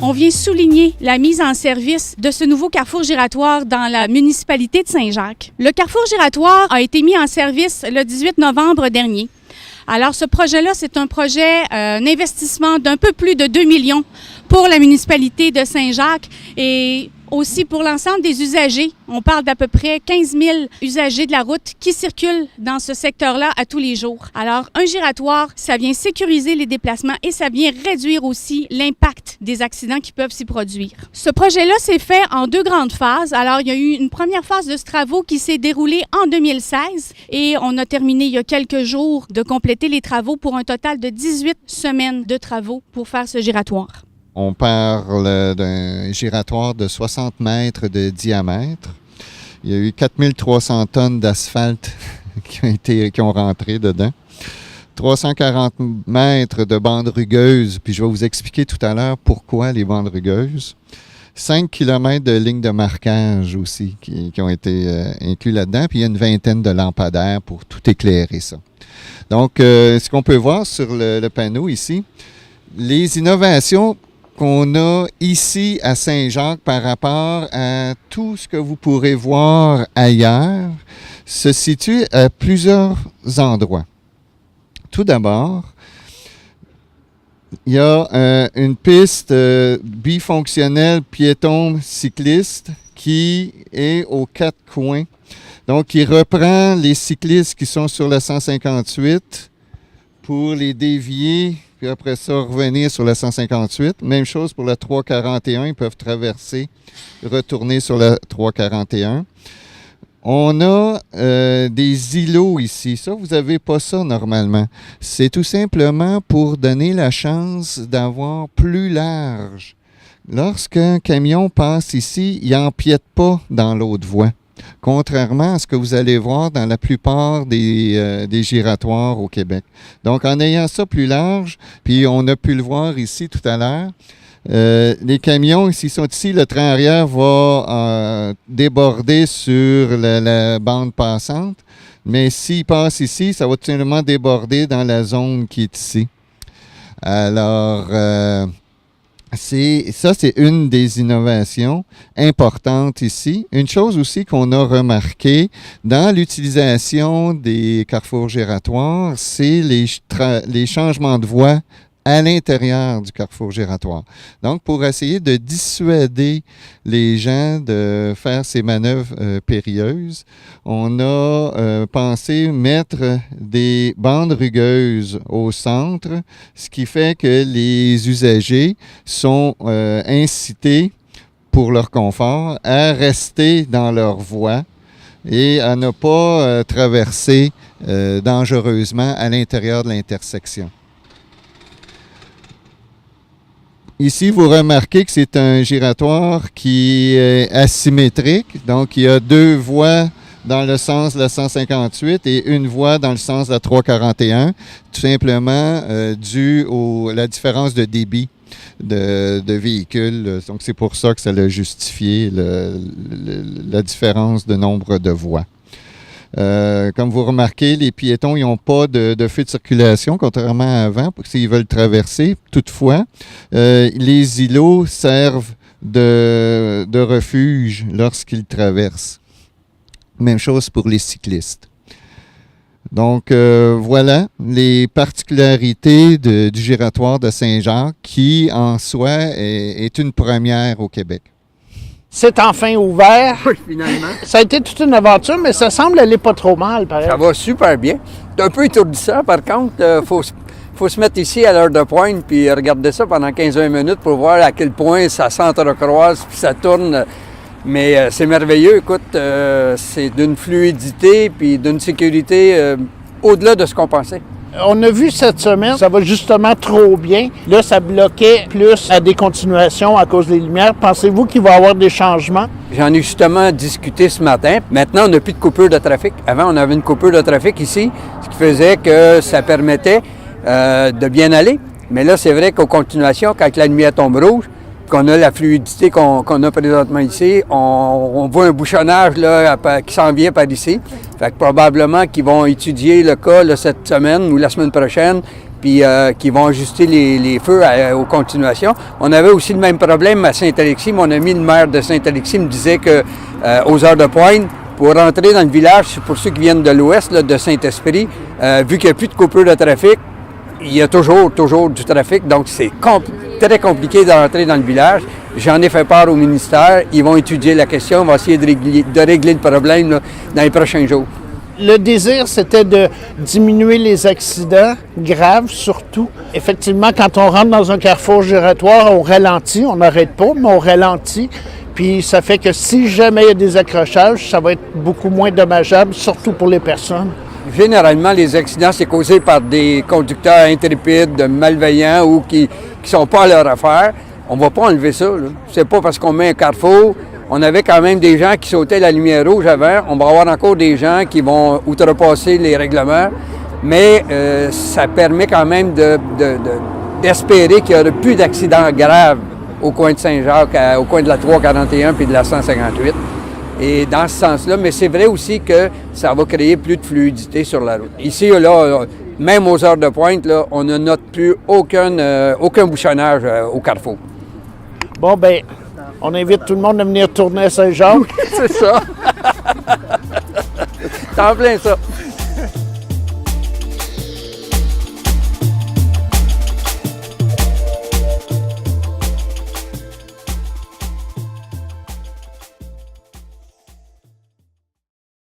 On vient souligner la mise en service de ce nouveau carrefour giratoire dans la municipalité de Saint-Jacques. Le carrefour giratoire a été mis en service le 18 novembre dernier. Alors, ce projet-là, c'est un projet, un investissement d'un peu plus de 2 millions pour la municipalité de Saint-Jacques et aussi pour l'ensemble des usagers. On parle d'à peu près 15 000 usagers de la route qui circulent dans ce secteur-là à tous les jours. Alors, un giratoire, ça vient sécuriser les déplacements et ça vient réduire aussi l'impact des accidents qui peuvent s'y produire. Ce projet-là s'est fait en 2 grandes phases. Alors, il y a eu une première phase de ce travaux qui s'est déroulée en 2016 et on a terminé il y a quelques jours de compléter les travaux pour un total de 18 semaines de travaux pour faire ce giratoire. On parle d'un giratoire de 60 mètres de diamètre. Il y a eu 4300 tonnes d'asphalte qui ont rentré dedans. 340 mètres de bandes rugueuses, puis je vais vous expliquer tout à l'heure pourquoi les bandes rugueuses. 5 km de lignes de marquage aussi qui ont été inclus là-dedans, puis il y a une vingtaine de lampadaires pour tout éclairer ça. Donc, ce qu'on peut voir sur le panneau ici, les innovations qu'on a ici à Saint-Jacques par rapport à tout ce que vous pourrez voir ailleurs se situe à plusieurs endroits. Tout d'abord, il y a une piste bifonctionnelle piéton-cycliste qui est aux 4 coins. Donc, il reprend les cyclistes qui sont sur la 158 pour les dévier, puis après ça, revenir sur la 158. Même chose pour la 341, ils peuvent traverser, retourner sur la 341. On a des îlots ici. Ça, vous n'avez pas ça normalement. C'est tout simplement pour donner la chance d'avoir plus large. Lorsqu'un camion passe ici, il n'empiète pas dans l'autre voie. Contrairement à ce que vous allez voir dans la plupart des giratoires au Québec. Donc, en ayant ça plus large, puis on a pu le voir ici tout à l'heure, les camions, s'ils sont ici, le train arrière va déborder sur la bande passante, mais s'il passe ici, ça va tout simplement déborder dans la zone qui est ici. Alors, c'est une des innovations importantes ici. Une chose aussi qu'on a remarqué dans l'utilisation des carrefours giratoires, c'est les changements de voie à l'intérieur du carrefour giratoire. Donc, pour essayer de dissuader les gens de faire ces manœuvres périlleuses, on a pensé mettre des bandes rugueuses au centre, ce qui fait que les usagers sont incités, pour leur confort, à rester dans leur voie et à ne pas traverser dangereusement à l'intérieur de l'intersection. Ici, vous remarquez que c'est un giratoire qui est asymétrique. Donc, il y a 2 voies dans le sens de la 158 et une voie dans le sens de la 341, tout simplement dû à la différence de débit de véhicules. Donc, c'est pour ça que ça a justifié la différence de nombre de voies. Comme vous remarquez, les piétons n'ont pas de feu de circulation, contrairement à avant, s'ils veulent traverser. Toutefois, les îlots servent de refuge lorsqu'ils traversent. Même chose pour les cyclistes. Donc, voilà les particularités du giratoire de Saint-Jacques qui, en soi, est une première au Québec. C'est enfin ouvert. Oui, finalement. Ça a été toute une aventure, mais ça semble aller pas trop mal, pareil. Ça va super bien. C'est un peu étourdissant, par contre. Faut se mettre ici à l'heure de pointe puis regarder ça pendant 15-20 minutes pour voir à quel point ça s'entrecroise puis ça tourne. Mais c'est merveilleux. Écoute, c'est d'une fluidité puis d'une sécurité au-delà de ce qu'on pensait. On a vu cette semaine, ça va justement trop bien. Là, ça bloquait plus à des continuations à cause des lumières. Pensez-vous qu'il va y avoir des changements? J'en ai justement discuté ce matin. Maintenant, on n'a plus de coupure de trafic. Avant, on avait une coupure de trafic ici, ce qui faisait que ça permettait de bien aller. Mais là, c'est vrai qu'aux continuations, quand la lumière tombe rouge, qu'on a la fluidité qu'on a présentement ici, on voit un bouchonnage là, qui s'en vient par ici. Fait que probablement qu'ils vont étudier le cas là, cette semaine ou la semaine prochaine puis qui vont ajuster les feux aux continuations. On avait aussi le même problème à Saint-Alexis. Mon ami le maire de Saint-Alexis me disait que aux heures de pointe, pour rentrer dans le village, pour ceux qui viennent de l'ouest, là, de Saint-Esprit, vu qu'il n'y a plus de coupure de trafic, il y a toujours du trafic, donc c'est très compliqué de rentrer dans le village. J'en ai fait part au ministère. Ils vont étudier la question, on va essayer de régler le problème là, dans les prochains jours. Le désir, c'était de diminuer les accidents graves, surtout. Effectivement, quand on rentre dans un carrefour giratoire, on ralentit, on n'arrête pas, mais on ralentit. Puis ça fait que si jamais il y a des accrochages, ça va être beaucoup moins dommageable, surtout pour les personnes. Généralement, les accidents, c'est causé par des conducteurs intrépides, malveillants ou qui ne sont pas à leur affaire. On ne va pas enlever ça. Là. C'est pas parce qu'on met un carrefour. On avait quand même des gens qui sautaient la lumière rouge avant. On va avoir encore des gens qui vont outrepasser les règlements. Mais ça permet quand même d'espérer qu'il n'y aura plus d'accidents graves au coin de Saint-Jacques, au coin de la 341 puis de la 158. Et dans ce sens-là, mais c'est vrai aussi que ça va créer plus de fluidité sur la route. Ici, là, même aux heures de pointe, là, on ne note plus aucun bouchonnage au carrefour. Bon, ben, on invite tout le monde à venir tourner à Saint-Jacques. C'est ça. C'est en plein ça.